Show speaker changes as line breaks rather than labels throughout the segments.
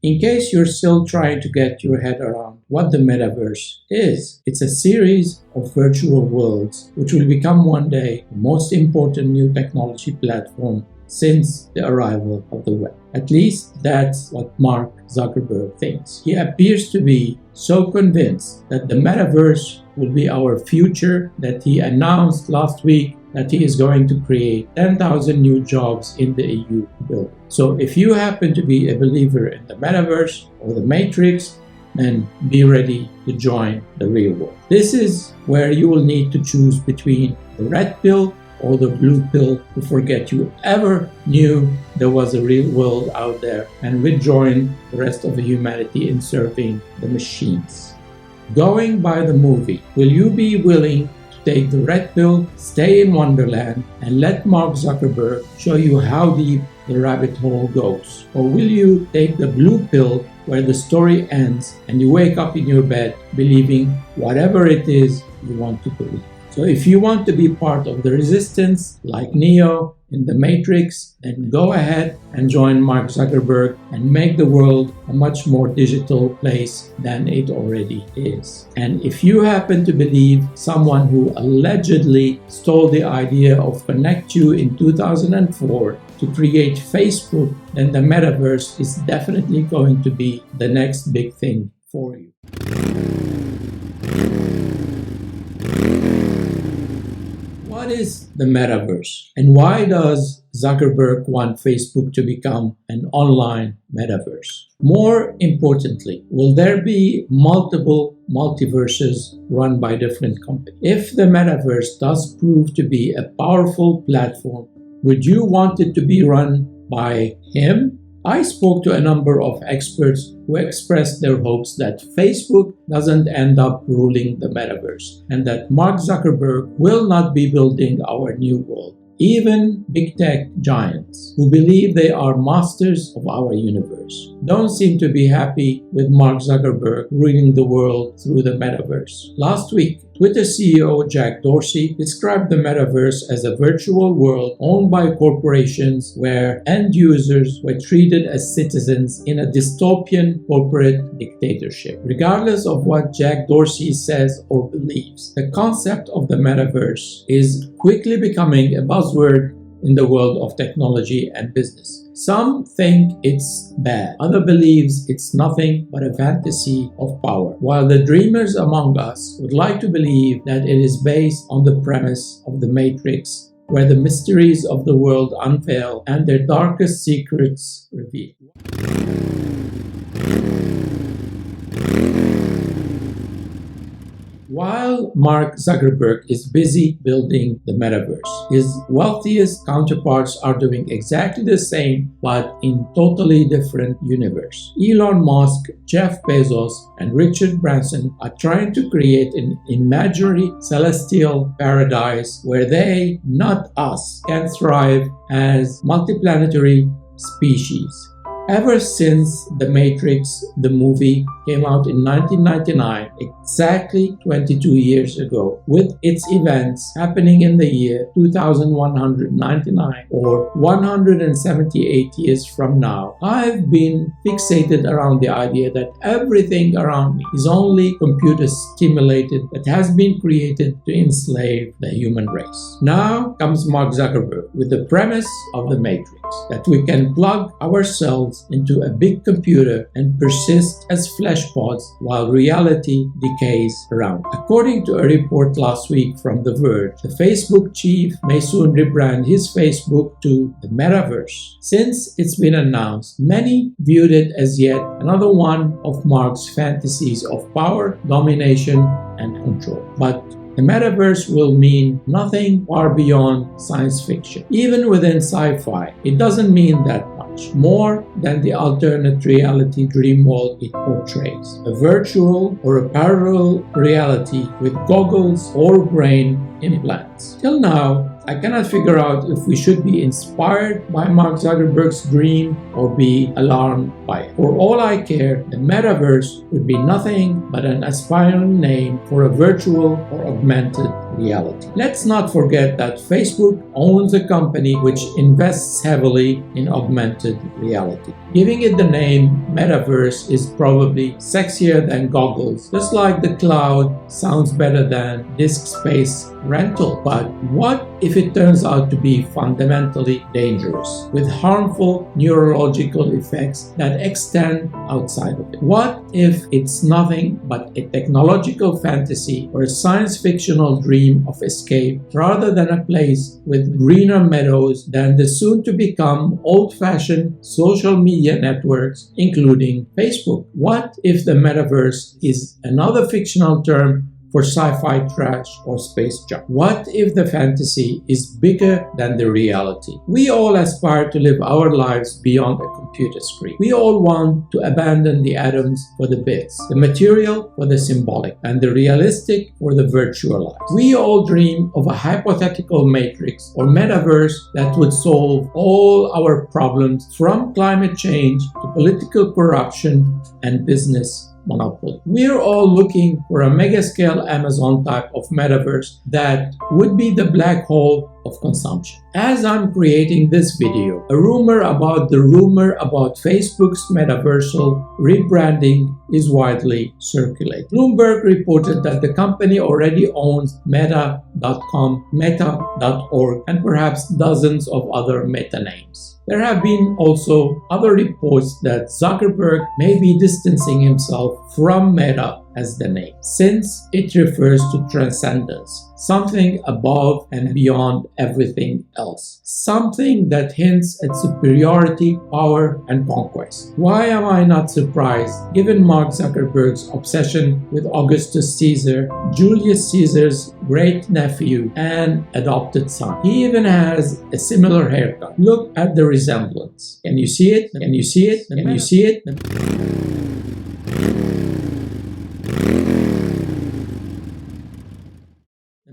In case you're still trying to get your head around what the metaverse is, it's a series of virtual worlds which will become one day the most important new technology platform since the arrival of the web. At least that's what Mark Zuckerberg thinks. He appears to be so convinced that the metaverse will be our future that he announced last week that he is going to create 10,000 new jobs in the EU building. So if you happen to be a believer in the metaverse or the matrix, then be ready to join the real world. This is where you will need to choose between the red pill or the blue pill to forget you ever knew there was a real world out there and rejoin the rest of humanity in serving the machines. Going by the movie, will you be willing take the red pill, stay in Wonderland, and let Mark Zuckerberg show you how deep the rabbit hole goes? Or will you take the blue pill where the story ends and you wake up in your bed believing whatever it is you want to believe? So if you want to be part of the resistance like Neo in the Matrix, then go ahead and join Mark Zuckerberg and make the world a much more digital place than it already is. And if you happen to believe someone who allegedly stole the idea of Connect You in 2004 to create Facebook, then the metaverse is definitely going to be the next big thing for you. What is the metaverse and why does Zuckerberg want Facebook to become an online metaverse? More importantly, will there be multiple multiverses run by different companies? If the metaverse does prove to be a powerful platform, would you want it to be run by him? I spoke to a number of experts who expressed their hopes that Facebook doesn't end up ruling the metaverse and that Mark Zuckerberg will not be building our new world. Even big tech giants who believe they are masters of our universe don't seem to be happy with Mark Zuckerberg ruling the world through the metaverse. Last week, Twitter CEO Jack Dorsey described the metaverse as a virtual world owned by corporations where end users were treated as citizens in a dystopian corporate dictatorship. Regardless of what Jack Dorsey says or believes, the concept of the metaverse is quickly becoming a buzzword in the world of technology and business. Some think it's bad, others believes it's nothing but a fantasy of power, while the dreamers among us would like to believe that it is based on the premise of the Matrix, where the mysteries of the world unveil and their darkest secrets revealed. While Mark Zuckerberg is busy building the metaverse, his wealthiest counterparts are doing exactly the same but in totally different universe. Elon Musk, Jeff Bezos, and Richard Branson are trying to create an imaginary celestial paradise where they, not us, can thrive as multiplanetary species. Ever since The Matrix, the movie, came out in 1999, exactly 22 years ago, with its events happening in the year 2199 or 178 years from now, I've been fixated around the idea that everything around me is only computer stimulated that has been created to enslave the human race. Now comes Mark Zuckerberg with the premise of The Matrix, that we can plug ourselves into a big computer and persist as flesh pods while reality decays around. According to a report last week from The Verge, the Facebook chief may soon rebrand his Facebook to the Metaverse. Since it's been announced, many viewed it as yet another one of Mark's fantasies of power, domination, and control. But the metaverse will mean nothing far beyond science fiction. Even within sci-fi, it doesn't mean that much more than the alternate reality dream world it portrays. A virtual or a parallel reality with goggles or brain implants. Till now, I cannot figure out if we should be inspired by Mark Zuckerberg's dream or be alarmed by it. For all I care, the metaverse would be nothing but an aspiring name for a virtual or augmented reality. Let's not forget that Facebook owns a company which invests heavily in augmented reality. Giving it the name Metaverse is probably sexier than goggles, just like the cloud sounds better than disk space rental. But what if it turns out to be fundamentally dangerous, with harmful neurological effects that extend outside of it? What if it's nothing but a technological fantasy or a science fictional dream of escape, rather than a place with greener meadows than the soon-to-become old-fashioned social media networks, including Facebook? What if the metaverse is another fictional term for sci-fi trash or space junk? What if the fantasy is bigger than the reality? We all aspire to live our lives beyond a computer screen. We all want to abandon the atoms for the bits, the material for the symbolic, and the realistic for the virtualized. We all dream of a hypothetical matrix or metaverse that would solve all our problems, from climate change to political corruption and business monopoly. We're all looking for a mega-scale Amazon type of metaverse that would be the black hole of consumption. As I'm creating this video, a rumor about Facebook's metaversal rebranding is widely circulated. Bloomberg reported that the company already owns Meta.com, Meta.org, and perhaps dozens of other meta names. There have been also other reports that Zuckerberg may be distancing himself from Meta as the name, since it refers to transcendence, something above and beyond everything else, something that hints at superiority, power, and conquest. Why am I not surprised, given Mark Zuckerberg's obsession with Augustus Caesar, Julius Caesar's great-nephew and adopted son? He even has a similar haircut. Look at the resemblance. Can you see it? Can you see it? Can you see it?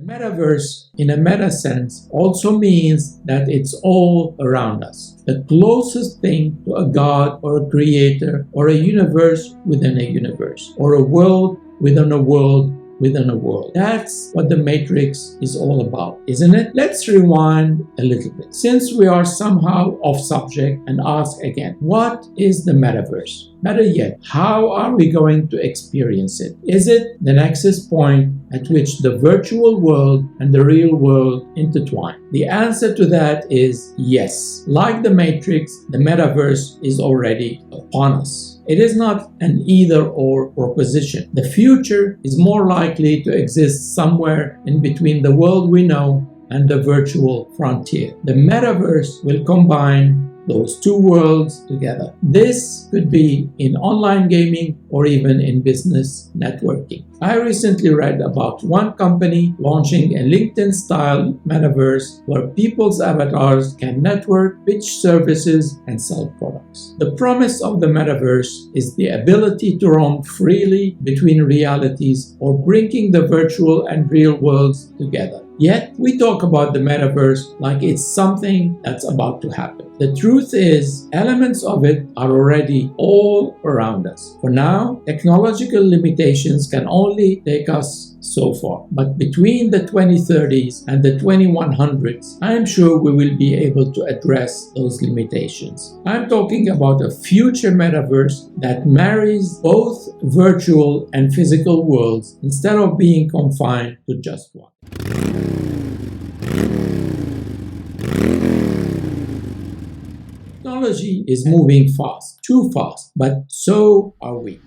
Metaverse, in a meta sense, also means that it's all around us. The closest thing to a god or a creator or a universe within a universe, or a world within a world within a world. That's what the Matrix is all about, isn't it? Let's rewind a little bit, since we are somehow off subject, and ask again, what is the metaverse? Better yet, how are we going to experience it? Is it the nexus point at which the virtual world and the real world intertwine? The answer to that is yes. Like the Matrix, the metaverse is already upon us. It is not an either-or proposition. The future is more likely to exist somewhere in between the world we know and the virtual frontier. The metaverse will combine those two worlds together. This could be in online gaming or even in business networking. I recently read about one company launching a LinkedIn-style metaverse where people's avatars can network, pitch services, and sell products. The promise of the metaverse is the ability to roam freely between realities, or bringing the virtual and real worlds together. Yet, we talk about the metaverse like it's something that's about to happen. The truth is, elements of it are already all around us. For now, technological limitations can only take us so far. But between the 2030s and the 2100s, I am sure we will be able to address those limitations. I'm talking about a future metaverse that marries both virtual and physical worlds instead of being confined to just one. Technology is moving fast, too fast, but so are we.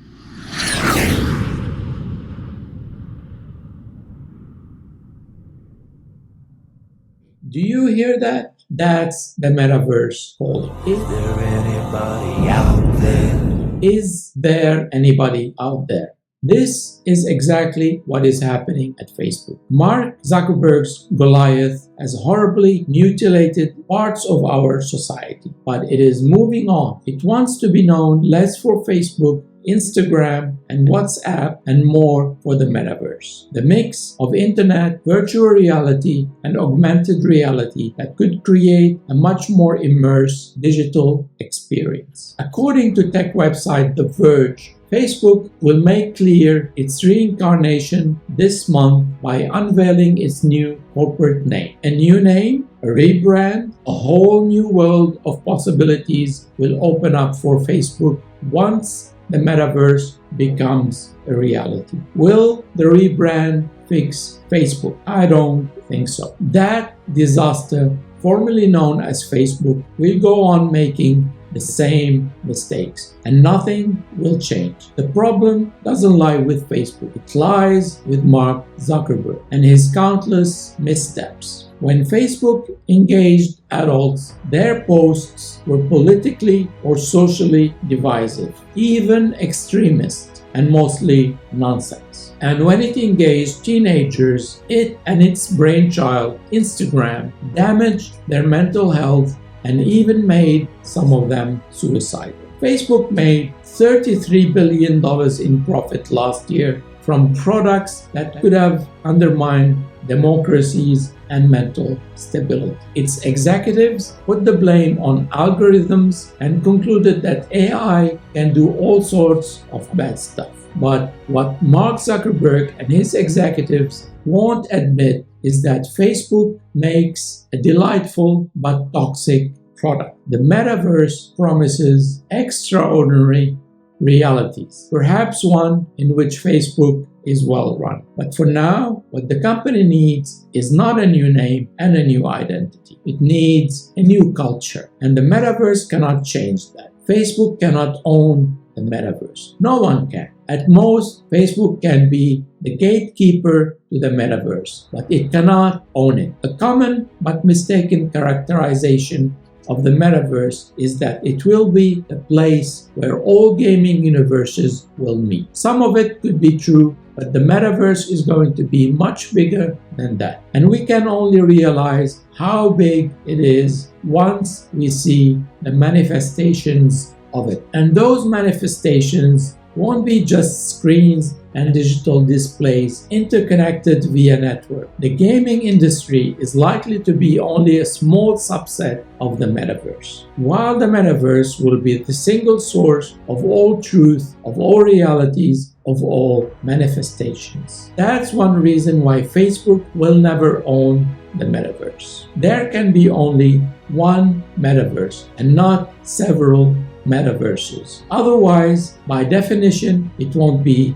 Do you hear that? That's the metaverse calling. Is there anybody out there? Is there anybody out there? This is exactly what is happening at Facebook. Mark Zuckerberg's Goliath has horribly mutilated parts of our society, but it is moving on. It wants to be known less for Facebook Instagram, and WhatsApp, and more for the metaverse. The mix of internet, virtual reality, and augmented reality that could create a much more immersed digital experience. According to tech website The Verge, Facebook will make clear its reincarnation this month by unveiling its new corporate name. A new name, a rebrand, a whole new world of possibilities will open up for Facebook once the metaverse becomes a reality. Will the rebrand fix Facebook? I don't think so. That disaster, formerly known as Facebook, will go on making the same mistakes and nothing will change. The problem doesn't lie with Facebook. It lies with Mark Zuckerberg and his countless missteps. When Facebook engaged adults, their posts were politically or socially divisive, even extremist, and mostly nonsense. And when it engaged teenagers, it and its brainchild, Instagram, damaged their mental health and even made some of them suicidal. Facebook made $33 billion in profit last year from products that could have undermined democracies and mental stability. Its executives put the blame on algorithms and concluded that AI can do all sorts of bad stuff. But what Mark Zuckerberg and his executives won't admit is that Facebook makes a delightful but toxic product. The metaverse promises extraordinary realities, perhaps one in which Facebook is well run. But for now, what the company needs is not a new name and a new identity. It needs a new culture, and the metaverse cannot change that. Facebook cannot own the metaverse. No one can. At most, Facebook can be the gatekeeper to the metaverse, but it cannot own it. A common but mistaken characterization of the metaverse is that it will be a place where all gaming universes will meet. Some of it could be true, but the metaverse is going to be much bigger than that. And we can only realize how big it is once we see the manifestations of it. And those manifestations won't be just screens and digital displays interconnected via network. The gaming industry is likely to be only a small subset of the metaverse. While the metaverse will be the single source of all truth, of all realities, of all manifestations. That's one reason why Facebook will never own the metaverse. There can be only one metaverse and not several metaverses. Otherwise, by definition, it won't be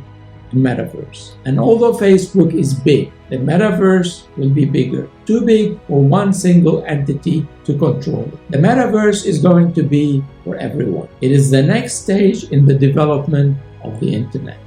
a metaverse. And although Facebook is big, the metaverse will be bigger. Too big for one single entity to control it. The metaverse is going to be for everyone. It is the next stage in the development of the internet.